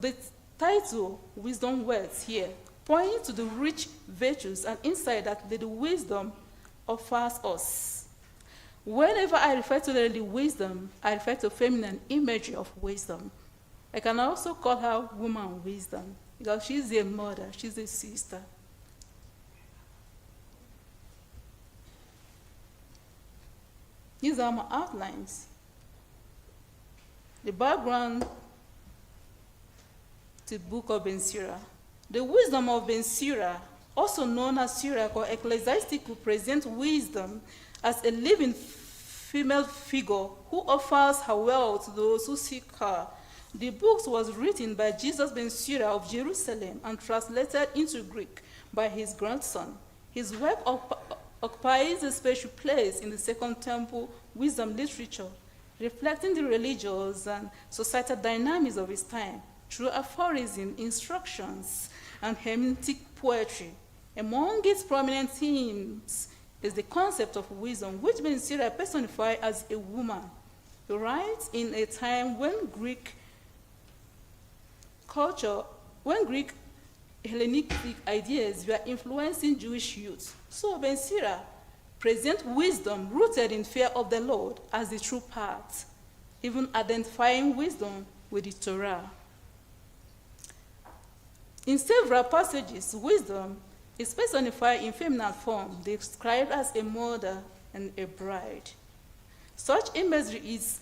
The title, Wisdom Words, here, pointing to the rich virtues and insight that Lady Wisdom offers us. Whenever I refer to Lady Wisdom, I refer to feminine imagery of wisdom. I can also call her Woman Wisdom, because she's a mother, she's a sister. These are my outlines. The background to the book of Ben Sira. The wisdom of Ben Sira, also known as Sirach or ecclesiastical, presents wisdom as a living female figure who offers her wealth to those who seek her. The book was written by Jesus Ben Sira of Jerusalem and translated into Greek by his grandson. His work occupies a special place in the Second Temple wisdom literature, reflecting the religious and societal dynamics of his time through aphorism, instructions, and hermeneutic poetry. Among its prominent themes is the concept of wisdom, which Ben Sira personified as a woman. He writes in a time when Greek culture, when Greek Hellenistic ideas were influencing Jewish youth. So Ben Sira presents wisdom rooted in fear of the Lord as the true path, even identifying wisdom with the Torah. In several passages, wisdom is personified in feminine form, described as a mother and a bride. Such imagery is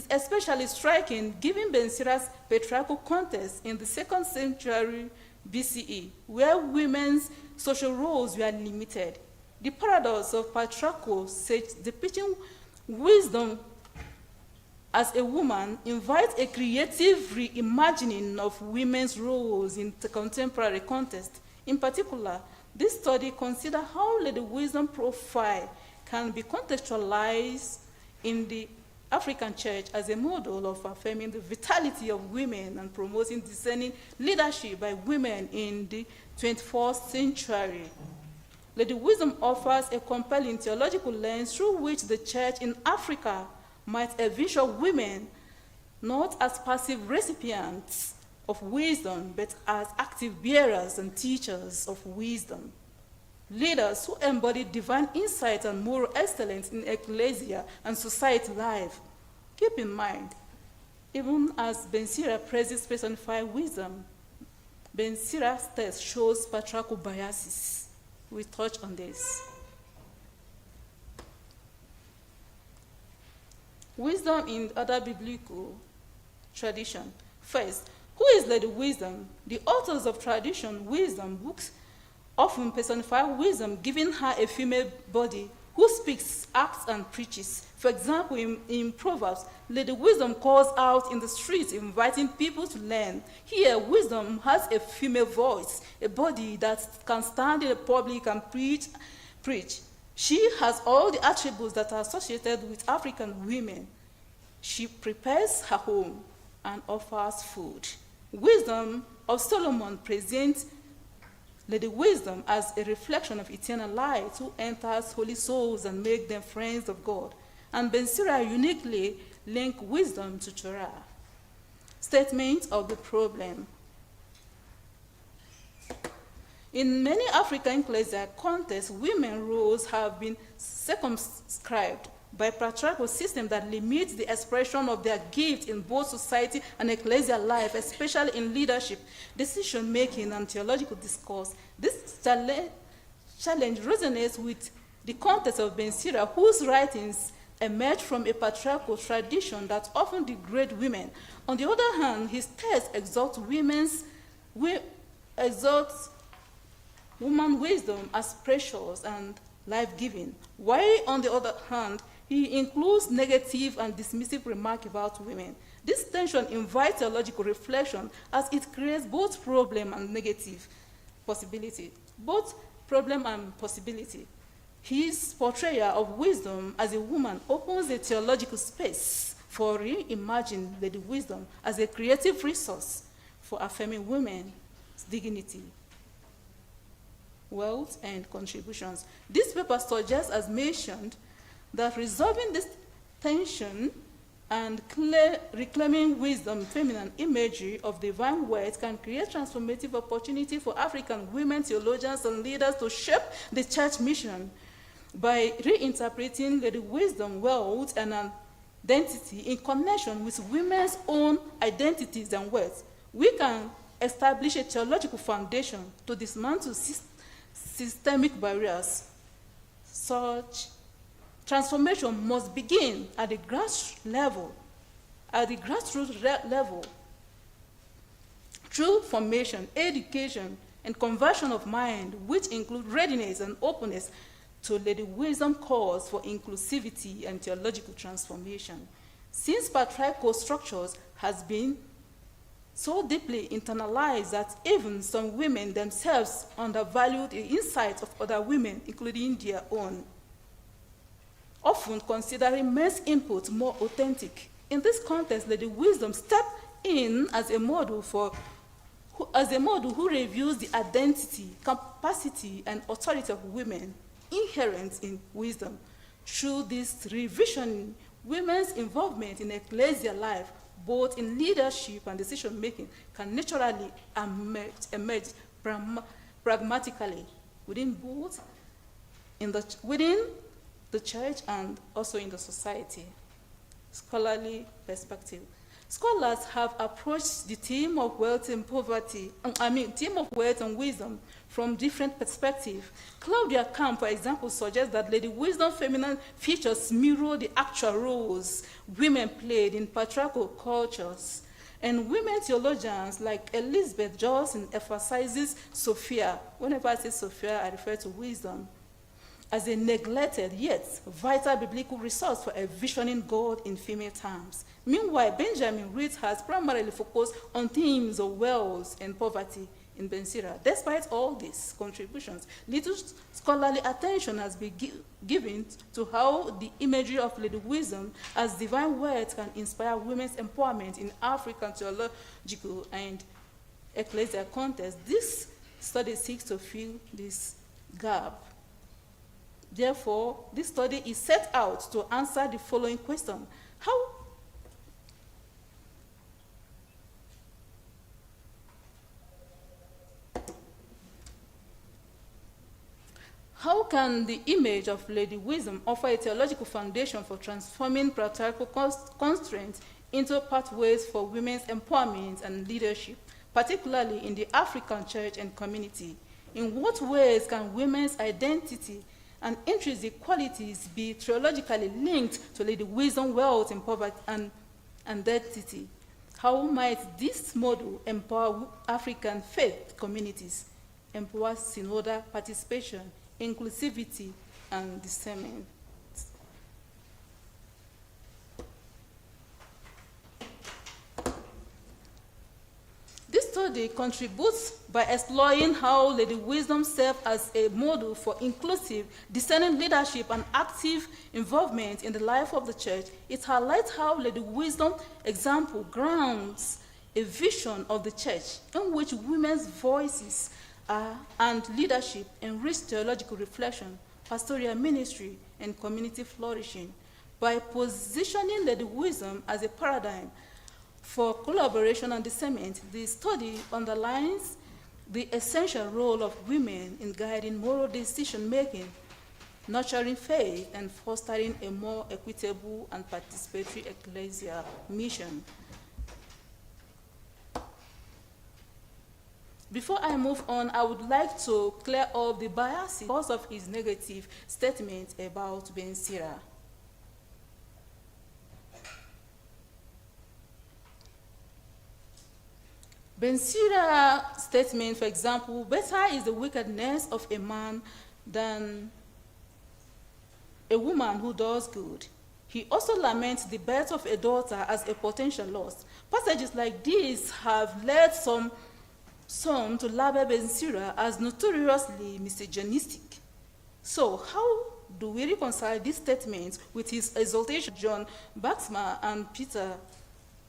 especially striking given Ben Sira's patriarchal context in the 2nd century BCE, where women's social roles were limited. The paradox of patriarchal sage depicting wisdom as a woman invites a creative reimagining of women's roles in the contemporary context. In particular, this study considers how Lady Wisdom profile can be contextualized in the African church as a model of affirming the vitality of women and promoting discerning leadership by women in the 21st century. Lady Wisdom offers a compelling theological lens through which the church in Africa might envision women not as passive recipients of wisdom, but as active bearers and teachers of wisdom. Leaders who embody divine insight and moral excellence in ecclesia and society life. Keep in mind, even as Ben Sira praises personified wisdom, Ben Sira's text shows patriarchal biases. We touch on this. Wisdom in other biblical tradition. First, who is Lady Wisdom? The authors of tradition wisdom books often personify wisdom, giving her a female body who speaks, acts, and preaches. For example, in Proverbs, Lady Wisdom calls out in the streets, inviting people to learn. Here, wisdom has a female voice, a body that can stand in the public and preach. She has all the attributes that are associated with African women. She prepares her home and offers food. Wisdom of Solomon presents Lady Wisdom as a reflection of eternal light who enters holy souls and makes them friends of God. And Ben Sira uniquely links wisdom to Torah. Statement of the problem. In many African ecclesial contexts, women's roles have been circumscribed by patriarchal system that limits the expression of their gift in both society and ecclesial life, especially in leadership, decision-making, and theological discourse. This challenge resonates with the context of Ben Sira, whose writings emerge from a patriarchal tradition that often degrades women. On the other hand, his text exalts woman wisdom as precious and life-giving, while on the other hand, he includes negative and dismissive remarks about women. This tension invites theological reflection as it creates both problem and negative possibility. Both problem and possibility. His portrayal of wisdom as a woman opens a theological space for reimagining Lady Wisdom as a creative resource for affirming women's dignity, wealth, and contributions. This paper suggests, as mentioned, that resolving this tension and reclaiming wisdom, feminine imagery of divine words can create transformative opportunity for African women, theologians, and leaders to shape the church mission by reinterpreting the wisdom, wealth, and identity in connection with women's own identities and words. We can establish a theological foundation to dismantle systemic barriers. Such transformation must begin at the grassroots level, through formation, education, and conversion of mind, which include readiness and openness to lay the wisdom calls for inclusivity and theological transformation. Since patriarchal structures has been so deeply internalized that even some women themselves undervalue the insights of other women, including their own, often considering men's input more authentic. In this context, Lady Wisdom stepped in as a model who reviews the identity, capacity, and authority of women inherent in wisdom. Through this revision, women's involvement in ecclesial life, both in leadership and decision-making, can naturally emerge pragmatically within the church and also in the society. Scholarly perspective. Scholars have approached the theme of wealth and poverty, theme of wealth and wisdom from different perspectives. Claudia Camp, for example, suggests that Lady Wisdom feminine features mirror the actual roles women played in patriarchal cultures. And women theologians like Elizabeth Johnson emphasizes Sophia. Whenever I say Sophia, I refer to wisdom as a neglected yet vital biblical resource for envisioning God in female terms. Meanwhile, Benjamin Reed has primarily focused on themes of wealth and poverty in Bensira. Despite all these contributions, little scholarly attention has been given to how the imagery of Lady Wisdom as divine words can inspire women's empowerment in African theological and ecclesial context. This study seeks to fill this gap. Therefore, this study is set out to answer the following question. How can the image of Lady Wisdom offer a theological foundation for transforming patriarchal constraints into pathways for women's empowerment and leadership, particularly in the African church and community? In what ways can women's identity and intrinsic qualities be theologically linked to Lady Wisdom, wealth, and poverty and identity? How might this model empower African faith communities, empower synodal participation, inclusivity, and discernment? This study contributes by exploring how Lady Wisdom served as a model for inclusive, discerning leadership and active involvement in the life of the church. It highlights how Lady Wisdom example grounds a vision of the church in which women's voices and leadership enrich theological reflection, pastoral ministry, and community flourishing. By positioning Lady Wisdom as a paradigm for collaboration and discernment, the study underlines the essential role of women in guiding moral decision-making, nurturing faith, and fostering a more equitable and participatory ecclesial mission. Before I move on, I would like to clear up the biases because of his negative statement about Bensira. Bensira's statement, for example, better is the wickedness of a man than a woman who does good. He also laments the birth of a daughter as a potential loss. Passages like these have led some to label Bensira as notoriously misogynistic. So how do we reconcile these statements with his exaltation of John Baxter and Peter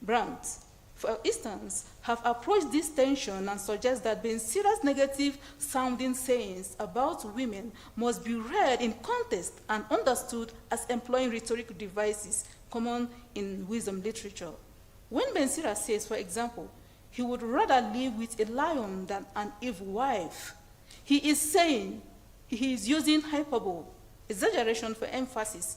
Brandt? for instance, have approached this tension and suggest that Bensira's negative-sounding sayings about women must be read in context and understood as employing rhetorical devices common in wisdom literature. When Bensira says, for example, he would rather live with a lion than an evil wife, he is saying he is using hyperbole, exaggeration for emphasis.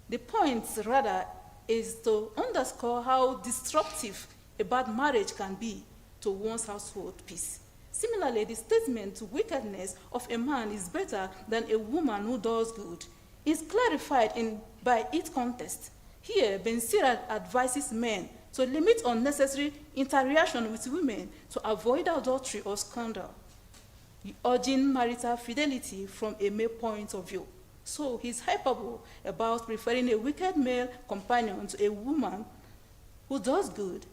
The point, rather, is to underscore how disruptive a bad marriage can be to one's household peace. Similarly, the statement, wickedness of a man is better than a woman who does good, is clarified by its context. Here, Bensira advises men to limit unnecessary interaction with women to avoid adultery or scandal, urging marital fidelity from a male point of view. So he's hyperbole about preferring a wicked male companion to a woman who does good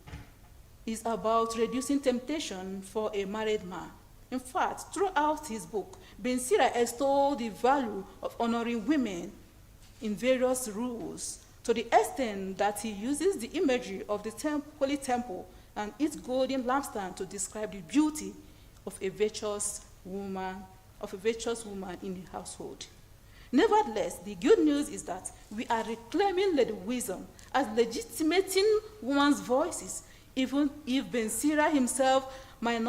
is about reducing temptation for a married man. In fact, throughout his book, Bensira extolled the value of honoring women in various rules to the extent that he uses the imagery of the holy temple and its golden lampstand to describe the beauty of a virtuous woman in the household. Nevertheless, the good news is that we are reclaiming lady wisdom as legitimating women's voices, even if Bensira himself might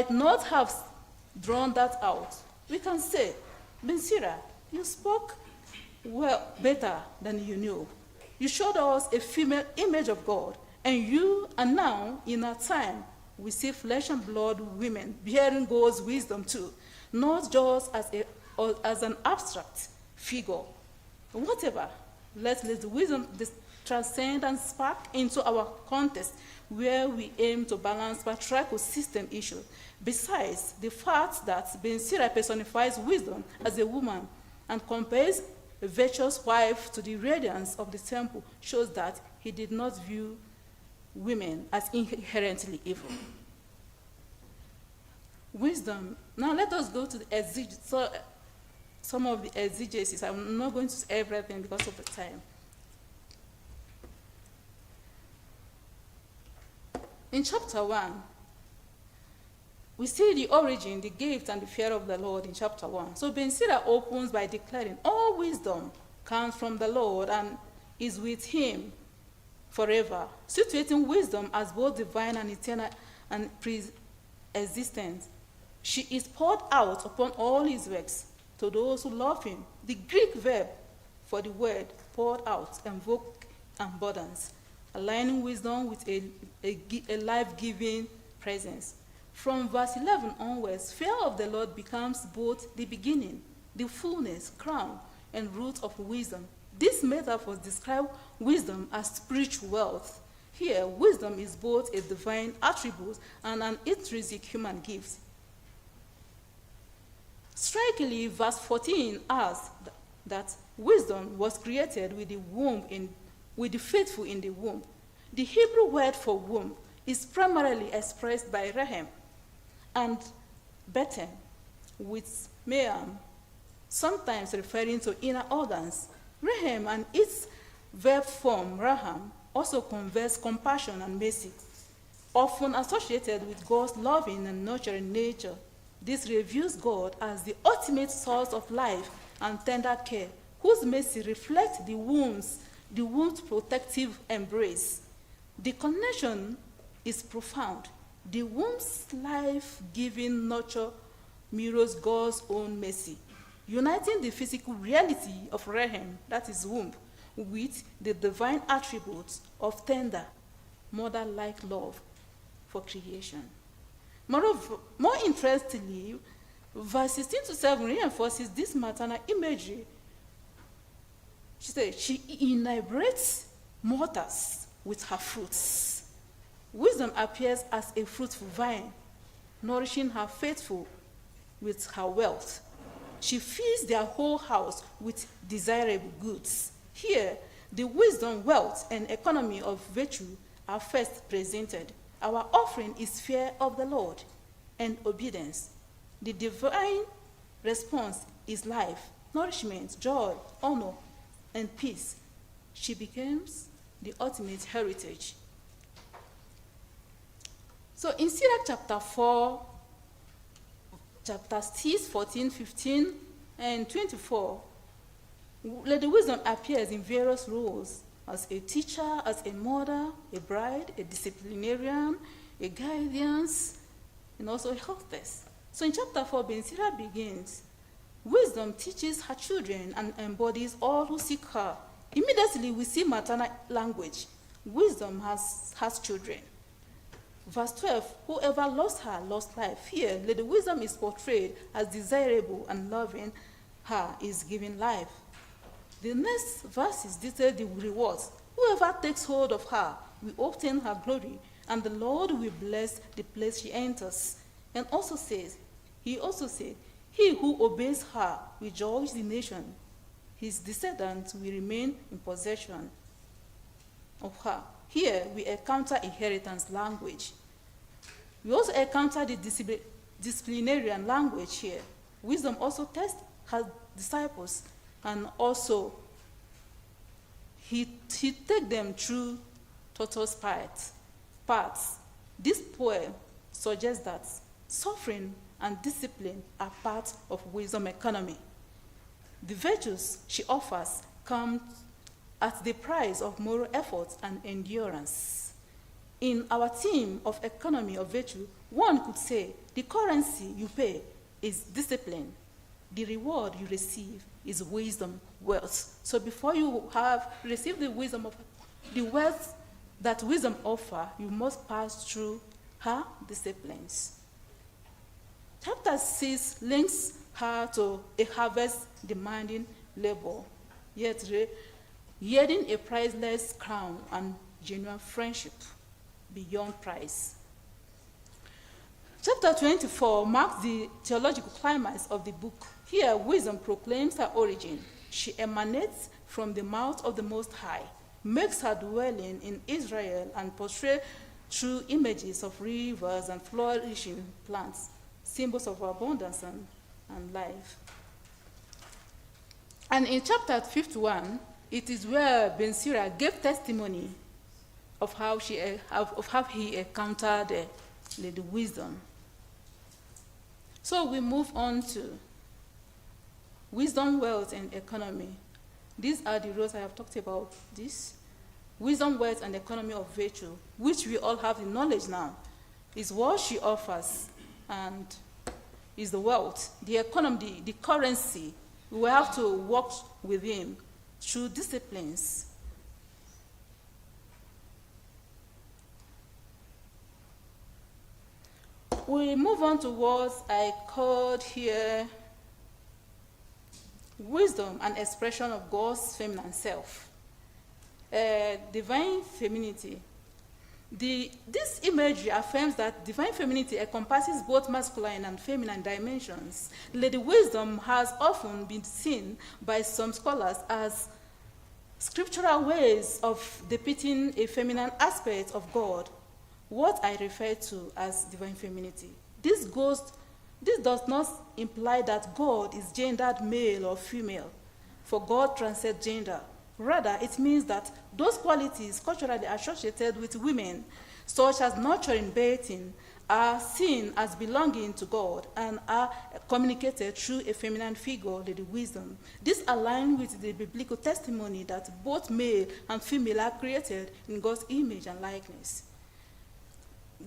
not have drawn that out. We can say, Bensira, you spoke well better than you knew. You showed us a female image of God, and now, in our time, we see flesh and blood women bearing God's wisdom too, not just as an abstract figure. Whatever, let the wisdom transcend and spark into our context where we aim to balance patriarchal system issues. Besides, the fact that Bensira personifies wisdom as a woman and compares a virtuous wife to the radiance of the temple shows that he did not view women as inherently evil. Wisdom. Now let us go to some of the exegesis. I'm not going to say everything because of the time. In chapter 1, we see the origin, the gift, and the fear of the Lord in chapter 1. So Bensira opens by declaring, all wisdom comes from the Lord and is with him forever, situating wisdom as both divine and eternal and pre-existent. She is poured out upon all his works to those who love him. The Greek verb for the word poured out, invoke, and burdens, aligning wisdom with a life-giving presence. From verse 11 onwards, fear of the Lord becomes both the beginning, the fullness, crown, and root of wisdom. These metaphors describe wisdom as spiritual wealth. Here, wisdom is both a divine attribute and an intrinsic human gift. Strikingly, verse 14 asks that wisdom was created with the faithful in the womb. The Hebrew word for womb is primarily expressed by Raham and Beten, with Meam, sometimes referring to inner organs. Raham and its verb form, Raham, also conveys compassion and mercy, often associated with God's loving and nurturing nature. This reveals God as the ultimate source of life and tender care, whose mercy reflects the womb's protective embrace. The connection is profound. The womb's life-giving nurture mirrors God's own mercy, uniting the physical reality of Raham, that is womb, with the divine attributes of tender, mother-like love for creation. Moreover, more interestingly, verse 16 to 7 reinforces this maternal imagery. She says, she inebriates mortals with her fruits. Wisdom appears as a fruitful vine, nourishing her faithful with her wealth. She feeds their whole house with desirable goods. Here, the wisdom, wealth, and economy of virtue are first presented. Our offering is fear of the Lord and obedience. The divine response is life, nourishment, joy, honor, and peace. She becomes the ultimate heritage. So in Sirach chapter 4, chapter 6, 14, 15, and 24, Lady Wisdom appears in various roles as a teacher, as a mother, a bride, a disciplinarian, a guardians, and also a hostess. So in chapter 4, Bensira begins, wisdom teaches her children and embodies all who seek her. Immediately we see maternal language. Wisdom has children. Verse 12, whoever lost her lost life. Here, Lady Wisdom is portrayed as desirable, and loving her is giving life. The next verses detail the rewards. Whoever takes hold of her will obtain her glory, and the Lord will bless the place she enters. And also says, he who obeys her will judge the nation. His descendants will remain in possession of her. Here we encounter inheritance language. We also encounter the disciplinarian language here. Wisdom also tests her disciples, and also he takes them through tortoise paths. This poem suggests that suffering and discipline are part of wisdom economy. The virtues she offers come at the price of moral effort and endurance. In our theme of economy of virtue, one could say the currency you pay is discipline. The reward you receive is wisdom, wealth. So before you have received the wisdom of the wealth that wisdom offers, you must pass through her disciplines. Chapter 6 links her to a harvest demanding labor, yet yielding a priceless crown and genuine friendship beyond price. Chapter 24 marks the theological climax of the book. Here, wisdom proclaims her origin. She emanates from the mouth of the Most High, makes her dwelling in Israel, and portrays through images of rivers and flourishing plants, symbols of abundance and life. And in chapter 51, it is where Bensira gave testimony of how he encountered the wisdom. So we move on to wisdom, wealth, and economy. These are the roles I have talked about. This wisdom, wealth, and economy of virtue, which we all have the knowledge now, is what she offers, and is the wealth, the economy, the currency. We will have to work with him through disciplines. We move on to what I called here wisdom and expression of God's feminine self. Divine femininity. This imagery affirms that divine femininity encompasses both masculine and feminine dimensions. Lady Wisdom has often been seen by some scholars as scriptural ways of depicting a feminine aspect of God, what I refer to as divine femininity. This does not imply that God is gendered male or female, for God transcends gender. Rather, it means that those qualities culturally associated with women, such as nurturing, bathing, are seen as belonging to God and are communicated through a feminine figure, Lady Wisdom. This aligns with the biblical testimony that both male and female are created in God's image and likeness.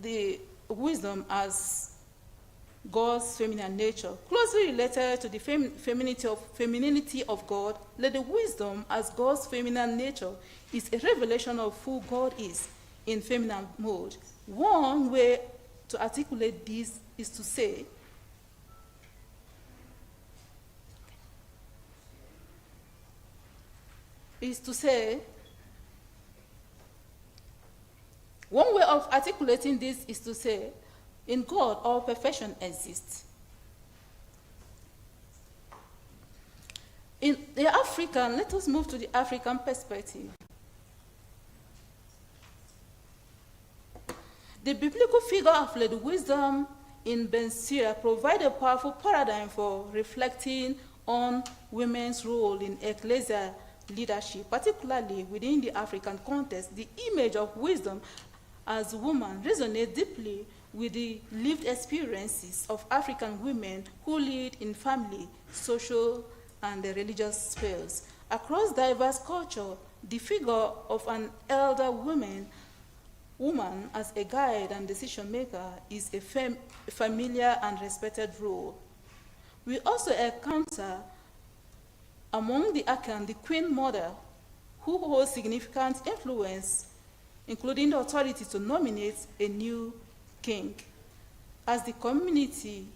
The wisdom as God's feminine nature, closely related to the femininity of God, Lady Wisdom as God's feminine nature is a revelation of who God is in feminine mode. One way to articulate this is to say, one way of articulating this is to say, in God, all perfection exists. In the African, let us move to the African perspective. The biblical figure of Lady Wisdom in Bensira provides a powerful paradigm for reflecting on women's role in ecclesia leadership, particularly within the African context. The image of wisdom as woman resonates deeply with the lived experiences of African women who lead in family, social, and religious spheres. Across diverse culture, the figure of an elder woman as a guide and decision maker is a familiar and respected role. We also encounter among the Akan the Queen Mother, who holds significant influence, including the authority to nominate a new king. As the community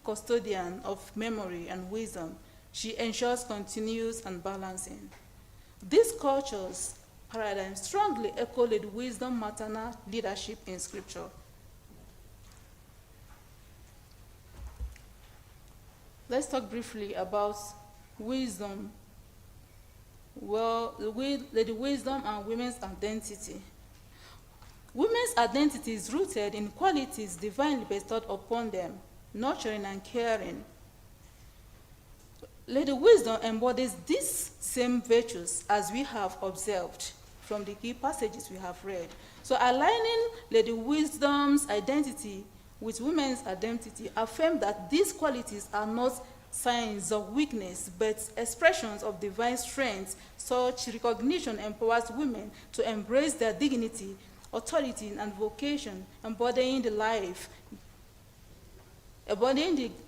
custodian of memory and wisdom, she ensures continuous and balancing. This culture's paradigm strongly echoed the wisdom maternal leadership in Scripture. Let's talk briefly about wisdom. Well, the wisdom and women's identity. Women's identity is rooted in qualities divinely bestowed upon them, nurturing and caring. Lady Wisdom embodies these same virtues as we have observed from the key passages we have read. So aligning Lady Wisdom's identity with women's identity affirm that these qualities are not signs of weakness, but expressions of divine strength. Such recognition empowers women to embrace their dignity, authority, and vocation, embodying the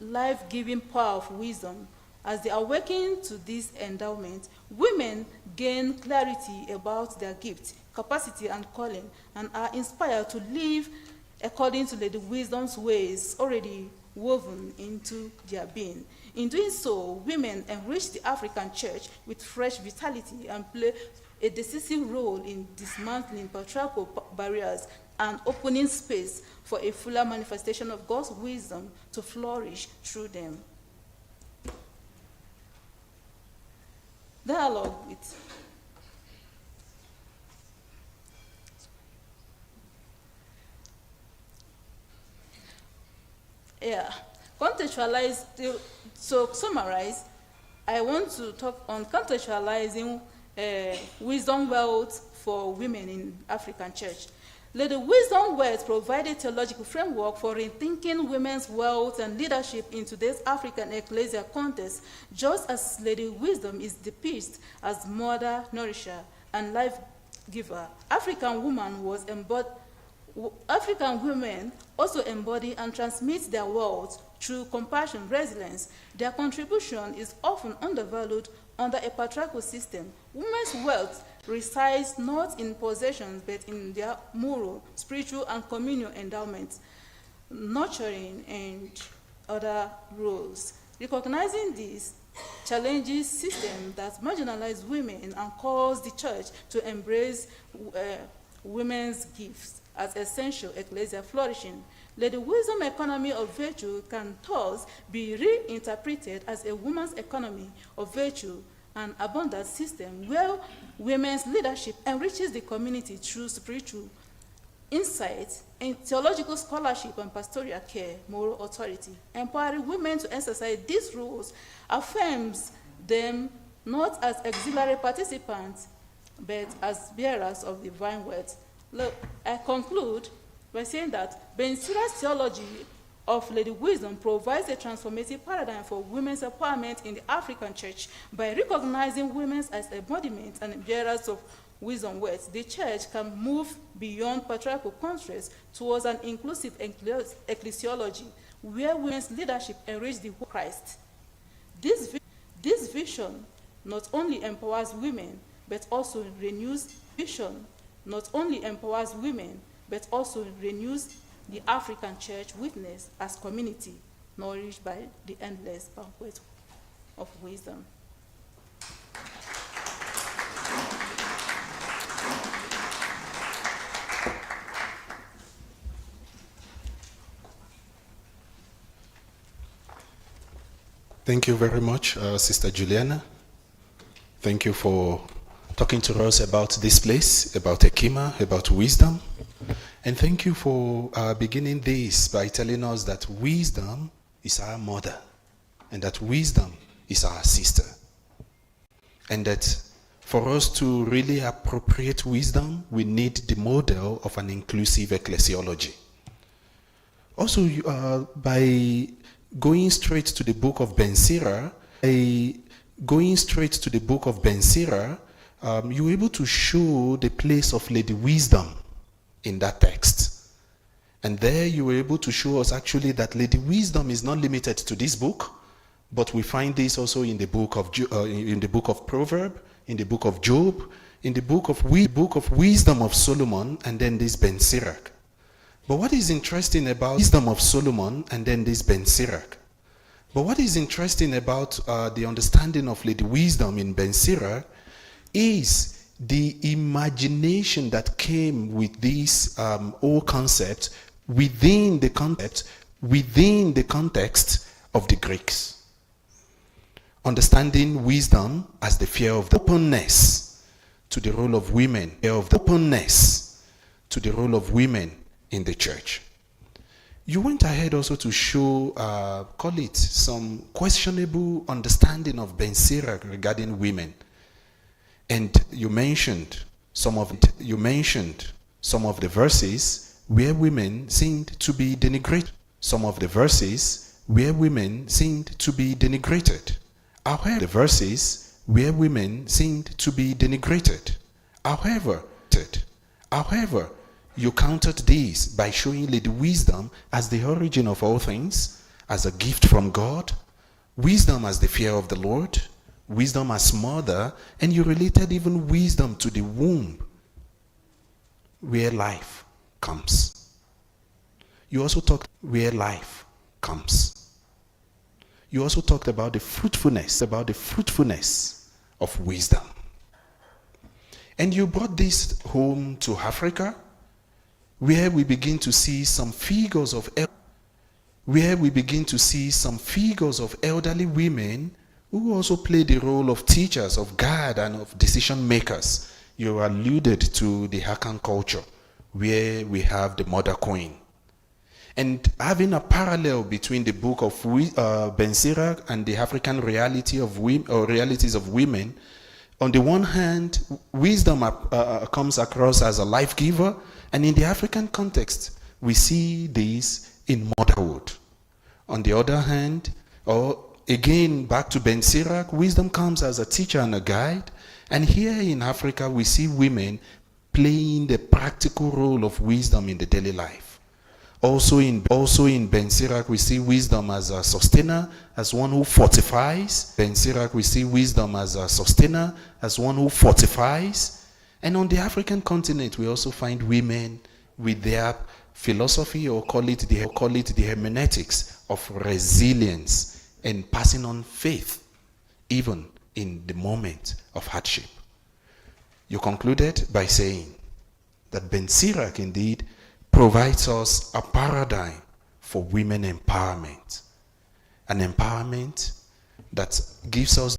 life-giving power of wisdom. As they awaken to this endowment, women gain clarity about their gift, capacity, and calling, and are inspired to live according to the wisdom's ways already woven into their being. In doing so, women enrich the African church with fresh vitality and play a decisive role in dismantling patriarchal barriers and opening space for a fuller manifestation of God's wisdom to flourish through them. Dialogue with contextualize. So summarize, I want to talk on contextualizing wisdom wealth for women in African church. Lady Wisdom Wealth provided theological framework for rethinking women's wealth and leadership in today's African ecclesia context, just as Lady Wisdom is depicted as mother, nourisher, and life giver. African women also embody and transmit their wealth through compassion, resilience. Their contribution is often undervalued under a patriarchal system. Women's wealth resides not in possessions, but in their moral, spiritual, and communal endowments, nurturing, and other roles. Recognizing this challenges systems that marginalize women and calls the church to embrace women's gifts as essential ecclesia flourishing. Lady Wisdom economy of virtue can thus be reinterpreted as a woman's economy of virtue, an abundant system where women's leadership enriches the community through spiritual insight and theological scholarship and pastoral care, moral authority. Empowering women to exercise these roles affirms them not as auxiliary participants, but as bearers of divine words. Look, I conclude by saying that Bensura's theology of Lady Wisdom provides a transformative paradigm for women's empowerment in the African church. By recognizing women as embodiments and bearers of wisdom words, the church can move beyond patriarchal constraints towards an inclusive ecclesiology where women's leadership enriches the whole Christ. This vision not only empowers women, but also renews the African church witness as community, nourished by the endless banquet of wisdom. Thank you very much, Sister Juliana. Thank you for talking to us about this place, about Ekima, about wisdom. And thank you for beginning this by telling us that wisdom is our mother and that wisdom is our sister. and that for us to really appropriate wisdom, we need the model of an inclusive ecclesiology. Also, by going straight to the book of Ben Sira, you were able to show the place of Lady Wisdom in that text. And there you were able to show us actually that Lady Wisdom is not limited to this book, but we find this also in the book of Proverbs, in the book of Job, in the book of Wisdom of Solomon, and then this Ben Sirach. But what is interesting about Wisdom of Solomon and then this Ben Sirach? But what is interesting about the understanding of Lady Wisdom in Ben Sirach is the imagination that came with this whole concept within the context of the Greeks. Understanding wisdom as the fear of the openness to the role of women, in the church. You went ahead also to show, call it, some questionable understanding of Ben Sirach regarding women. And you mentioned some of the verses where women seemed to be denigrated. However, you countered this by showing Lady Wisdom as the origin of all things, as a gift from God, wisdom as the fear of the Lord, wisdom as mother, and you related even wisdom to the womb where life comes. You also talked where life comes. You also talked about the fruitfulness of wisdom. And you brought this home to Africa, where we begin to see some figures of elderly women who also play the role of teachers, of guide, and of decision makers. You alluded to the Hakan culture, where we have the mother queen. And having a parallel between the book of Ben Sirach and the African reality of women, or realities of women, on the one hand, wisdom comes across as a life giver, and in the African context, we see this in motherhood. On the other hand, or again, back to Ben Sirach, wisdom comes as a teacher and a guide, and here in Africa, we see women playing the practical role of wisdom in the daily life. Also in Ben Sirach, we see wisdom as a sustainer, as one who fortifies. And on the African continent, we also find women with their philosophy, or call it the hermeneutics of resilience and passing on faith, even in the moment of hardship. You concluded by saying that Ben Sirach indeed provides us a paradigm for women empowerment, an empowerment that gives us